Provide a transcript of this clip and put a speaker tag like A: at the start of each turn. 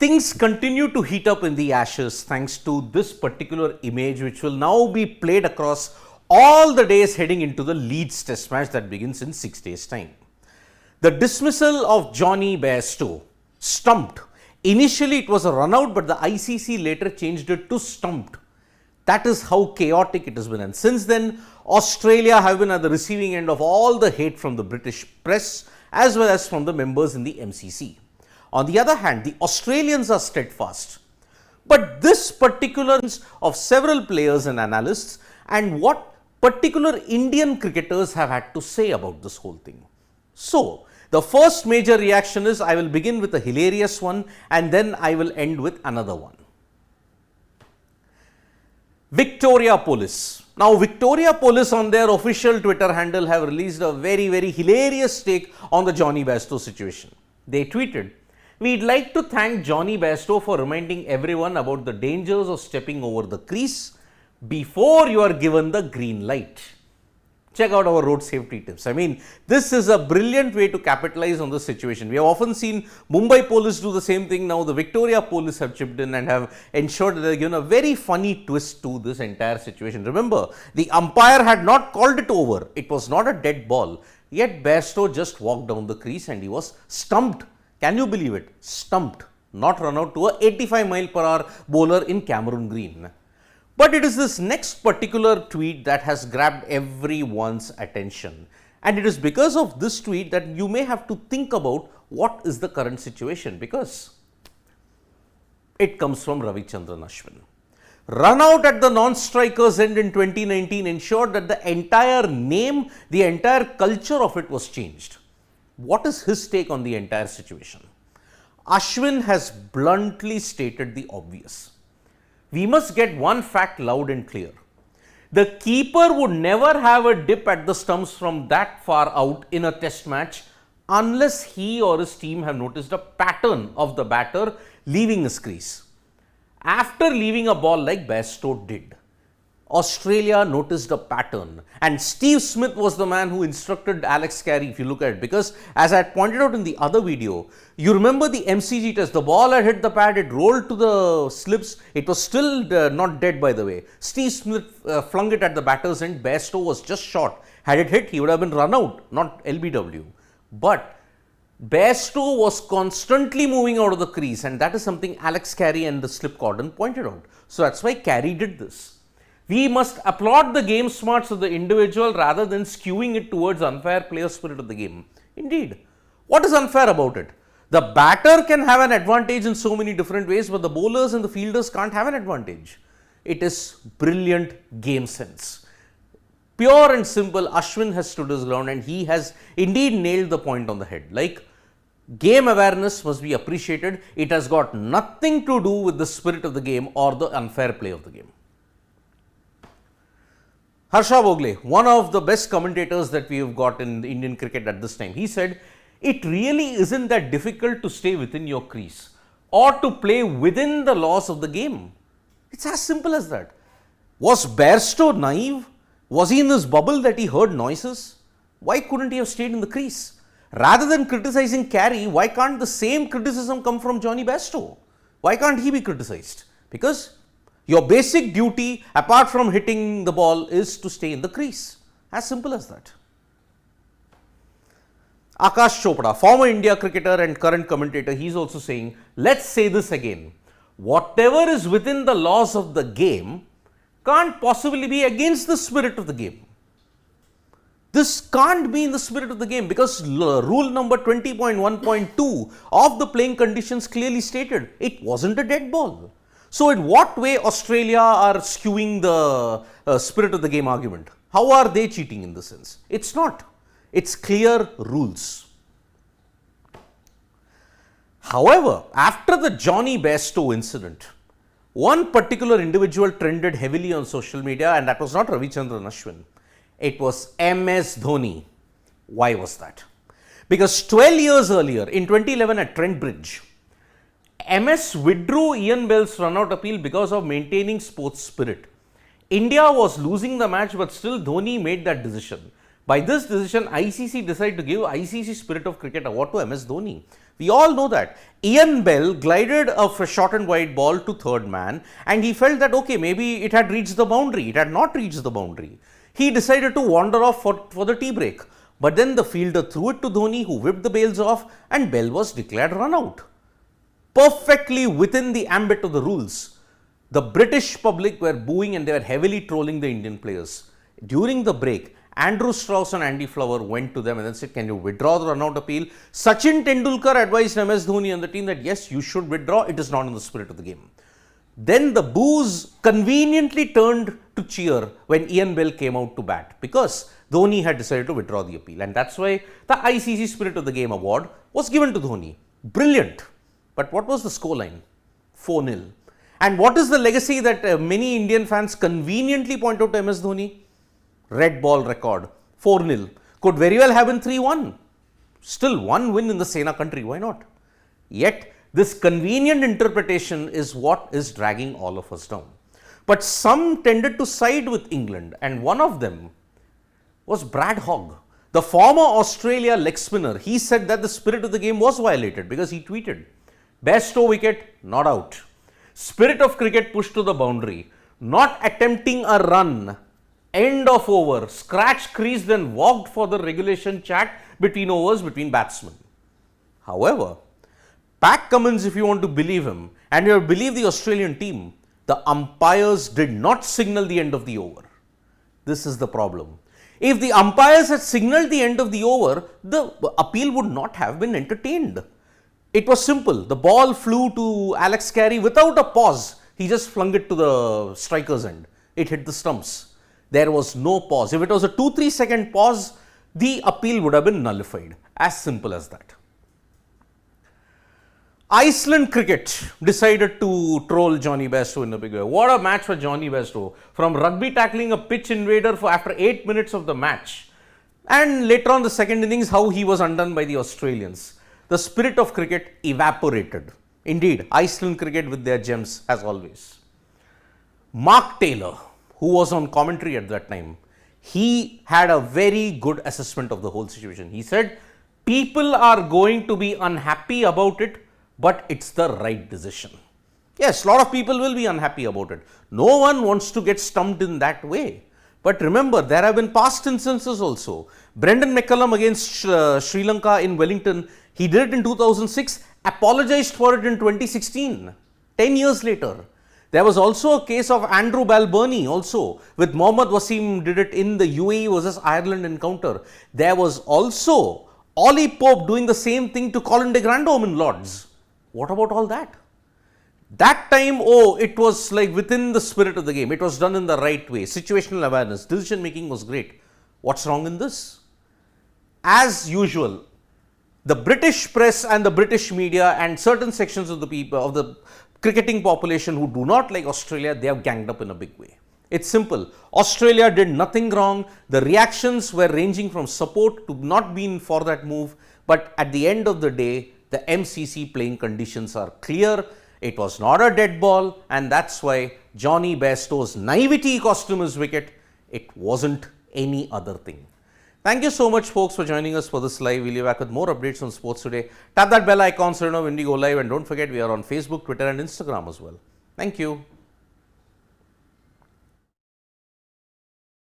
A: Things continue to heat up in the Ashes thanks to this particular image, which will now be played across all the days heading into the Leeds Test match that begins in 6 days' time. The dismissal of Johnny Bairstow, stumped. Initially it was a run out, but the ICC later changed it to stumped. That is how chaotic it has been. And since then, Australia have been at the receiving end of all the hate from the British press as well as from the members in the MCC. On the other hand, the Australians are steadfast. But this particular of several players and analysts and what particular Indian cricketers have had to say about this whole thing. So, the first major reaction is I will begin with a hilarious one and then I will end with another one. Victoria Police. Now, Victoria Police on their official Twitter handle have released a very hilarious take on the Johnny Bairstow situation. They tweeted, "We'd like to thank Johnny Bairstow for reminding everyone about the dangers of stepping over the crease before you are given the green light. Check out our road safety tips." I mean, this is a brilliant way to capitalize on the situation. We have often seen Mumbai police do the same thing. Now, the Victoria police have chipped in and have ensured that they have given a very funny twist to this entire situation. Remember, the umpire had not called it over. It was not a dead ball. Yet, Bairstow just walked down the crease and he was stumped. Can you believe it? Stumped. Not run out to a 85-mile-per-hour bowler in Cameron Green. But it is this next particular tweet that has grabbed everyone's attention. And it is because of this tweet that you may have to think about what is the current situation, because it comes from Ravichandran Ashwin. Run out at the non-strikers end in 2019 ensured that the entire name, the entire culture of it was changed. What is his take on the entire situation? Ashwin has bluntly stated the obvious. We must get one fact loud and clear. The keeper would never have a dip at the stumps from that far out in a test match unless he or his team have noticed a pattern of the batter leaving his crease. After leaving a ball like Bairstow did, Australia noticed a pattern, and Steve Smith was the man who instructed Alex Carey, if you look at it, because as I had pointed out in the other video, you remember the MCG test, the ball had hit the pad, it rolled to the slips, it was still not dead, by the way. Steve Smith flung it at the batter's end, Bairstow was just short. Had it hit, he would have been run out, not LBW. But Bairstow was constantly moving out of the crease, and that is something Alex Carey and the slip cordon pointed out. So that's why Carey did this. We must applaud the game smarts of the individual rather than skewing it towards unfair player spirit of the game. Indeed. What is unfair about it? The batter can have an advantage in so many different ways, but the bowlers and the fielders can't have an advantage. It is brilliant game sense. Pure and simple, Ashwin has stood his ground and he has indeed nailed the point on the head. Like, game awareness must be appreciated. It has got nothing to do with the spirit of the game or the unfair play of the game. Harsha Bogle, one of the best commentators that we have got in Indian cricket at this time, he said, "It really isn't that difficult to stay within your crease or to play within the laws of the game. It's as simple as that." Was Bairstow naive? Was he in this bubble that he heard noises? Why couldn't he have stayed in the crease? Rather than criticizing Carey, why can't the same criticism come from Johnny Bairstow? Why can't he be criticized? Because your basic duty, apart from hitting the ball, is to stay in the crease. As simple as that. Akash Chopra, former India cricketer and current commentator, he is also saying, let's say this again. Whatever is within the laws of the game can't possibly be against the spirit of the game. This can't be in the spirit of the game because rule number 20.1.2 of the playing conditions clearly stated it wasn't a dead ball. So, in what way Australia are skewing the spirit of the game argument? How are they cheating in this sense? It's not. It's clear rules. However, after the Johnny Bairstow incident, one particular individual trended heavily on social media, and that was not Ravichandran Ashwin. It was MS Dhoni. Why was that? Because 12 years earlier, in 2011 at Trent Bridge, MS withdrew Ian Bell's run-out appeal because of maintaining sports spirit. India was losing the match, but still Dhoni made that decision. By this decision, ICC decided to give ICC Spirit of Cricket award to MS Dhoni. We all know that. Ian Bell glided a short and wide ball to third man, and he felt that okay, maybe it had reached the boundary. It had not reached the boundary. He decided to wander off for the tea break. But then the fielder threw it to Dhoni, who whipped the bails off, and Bell was declared run out. Perfectly within the ambit of the rules. The British public were booing and they were heavily trolling the Indian players. During the break, Andrew Strauss and Andy Flower went to them and then said, can you withdraw the run-out appeal? Sachin Tendulkar advised MS Dhoni and the team that yes, you should withdraw. It is not in the spirit of the game. Then the boos conveniently turned to cheer when Ian Bell came out to bat because Dhoni had decided to withdraw the appeal. And that's why the ICC Spirit of the Game award was given to Dhoni. Brilliant. But what was the scoreline? 4-0. And what is the legacy that many Indian fans conveniently point out to MS Dhoni? Red ball record, 4-0. Could very well have been 3-1. Still one win in the Sena country, why not? Yet, this convenient interpretation is what is dragging all of us down. But some tended to side with England, and one of them was Brad Hogg, the former Australia leg spinner. He said that the spirit of the game was violated because he tweeted, Bairstow wicket, not out. Spirit of cricket pushed to the boundary, not attempting a run. End of over, scratch crease, then walked for the regulation chat between overs between batsmen. However, Pat Cummins, if you want to believe him, and you believe the Australian team, the umpires did not signal the end of the over. This is the problem. If the umpires had signaled the end of the over, the appeal would not have been entertained. It was simple. The ball flew to Alex Carey without a pause. He just flung it to the striker's end. It hit the stumps. There was no pause. If it was a 2-3 second pause, the appeal would have been nullified. As simple as that. Iceland cricket decided to troll Johnny Bairstow in a big way. What a match for Johnny Bairstow. From rugby tackling a pitch invader after 8 minutes of the match. And later on the second innings, how he was undone by the Australians. The spirit of cricket evaporated. Indeed, Iceland cricket with their gems as always. Mark Taylor, who was on commentary at that time, he had a very good assessment of the whole situation. He said, people are going to be unhappy about it, but it's the right decision. Yes, a lot of people will be unhappy about it. No one wants to get stumped in that way. But remember, there have been past instances also. Brendan McCullum against Sri Lanka in Wellington, he did it in 2006, apologized for it in 2016, 10 years later. There was also a case of Andrew Balbirnie also with Mohammad Wasim did it in the UAE versus Ireland encounter. There was also Ollie Pope doing the same thing to Colin de Grandhomme in Lords. What about all that? That time, it was like within the spirit of the game. It was done in the right way. Situational awareness, decision making was great. What's wrong in this? As usual, the British press and the British media and certain sections of the people, of the cricketing population who do not like Australia, they have ganged up in a big way. It's simple. Australia did nothing wrong. The reactions were ranging from support to not being for that move. But at the end of the day, the MCC playing conditions are clear. It was not a dead ball, and that's why Johnny Bairstow's naivety cost him his wicket. It wasn't any other thing. Thank you so much, folks, for joining us for this live. We'll be back with more updates on sports today. Tap that bell icon so you know when we go live, and don't forget we are on Facebook, Twitter and Instagram as well. Thank you.